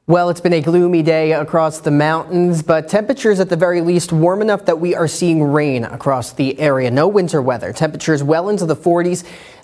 Well, it's been a gloomy day across the mountains, but temperatures at the very least warm enough that we are seeing rain across the area. No winter weather. Temperatures well into the 40s.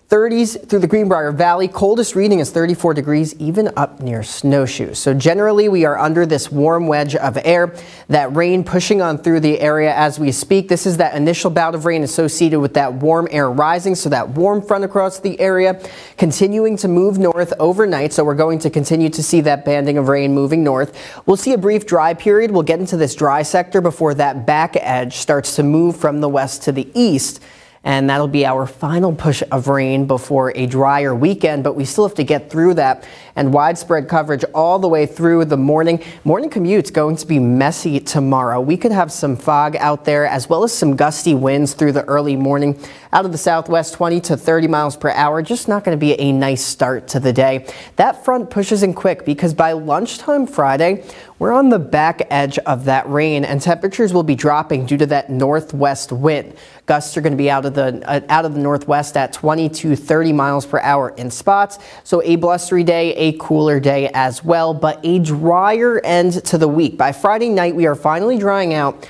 30s through the Greenbrier Valley. Coldest reading is 34 degrees, even up near Snowshoe. So generally, we are under this warm wedge of air. That rain pushing on through the area as we speak. This is that initial bout of rain associated with that warm air rising. So that warm front across the area continuing to move north overnight. So we're going to continue to see that banding of rain moving north. We'll see a brief dry period. We'll get into this dry sector before that back edge starts to move from the west to the east. And that'll be our final push of rain before a drier weekend, but we still have to get through that. And widespread coverage all the way through the morning. Morning commute's going to be messy tomorrow. We could have some fog out there as well as some gusty winds through the early morning. Out of the southwest, 20 to 30 miles per hour. Just not going to be a nice start to the day. That front pushes in quick because by lunchtime Friday, we're on the back edge of that rain and temperatures will be dropping due to that northwest wind. Gusts are going to be out of the northwest at 20 to 30 miles per hour in spots. So a blustery day, a cooler day as well, but a drier end to the week. By Friday night, we are finally drying out.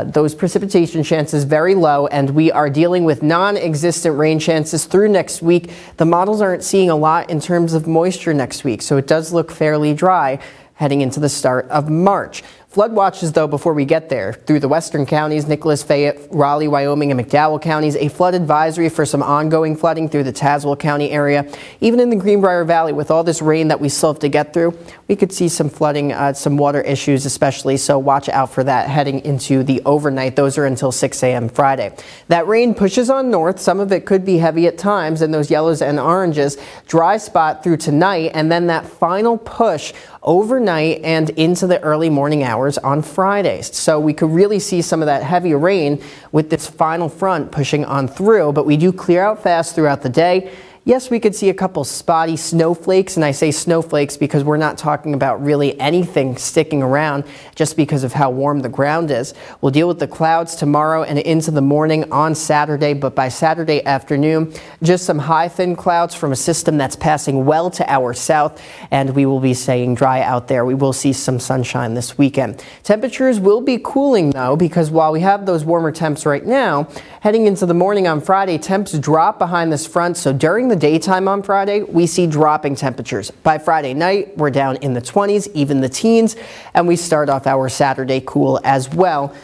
Those precipitation chances very low, and we are dealing with non-existent rain chances through next week. The models aren't seeing a lot in terms of moisture next week, so it does look fairly dry heading into the start of March. Flood watches, though, before we get there. Through the western counties, Nicholas, Fayette, Raleigh, Wyoming, and McDowell counties, a flood advisory for some ongoing flooding through the Tazewell County area. Even in the Greenbrier Valley, with all this rain that we still have to get through, we could see some flooding, some water issues especially, so watch out for that heading into the overnight. Those are until 6 a.m. Friday. That rain pushes on north. Some of it could be heavy at times, and those yellows and oranges. Dry spot through tonight, and then that final push overnight and into the early morning hours on Fridays. So we could really see some of that heavy rain with this final front pushing on through, but we do clear out fast throughout the day. Yes, we could see a couple spotty snowflakes, and I say snowflakes because we're not talking about really anything sticking around just because of how warm the ground is. We'll deal with the clouds tomorrow and into the morning on Saturday, but by Saturday afternoon, just some high thin clouds from a system that's passing well to our south, and we will be staying dry out there. We will see some sunshine this weekend. Temperatures will be cooling though, because while we have those warmer temps right now, heading into the morning on Friday, temps drop behind this front, so during the daytime on Friday, we see dropping temperatures. By Friday night, we're down in the 20s, even the teens, and we start off our Saturday cool as well,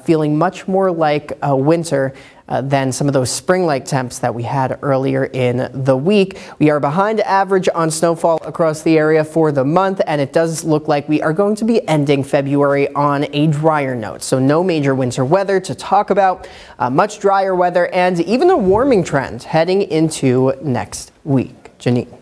feeling much more like winter than some of those spring-like temps that we had earlier in the week. We are behind average on snowfall across the area for the month, and it does look like we are going to be ending February on a drier note. So no major winter weather to talk about, much drier weather, and even a warming trend heading into next week. Janine.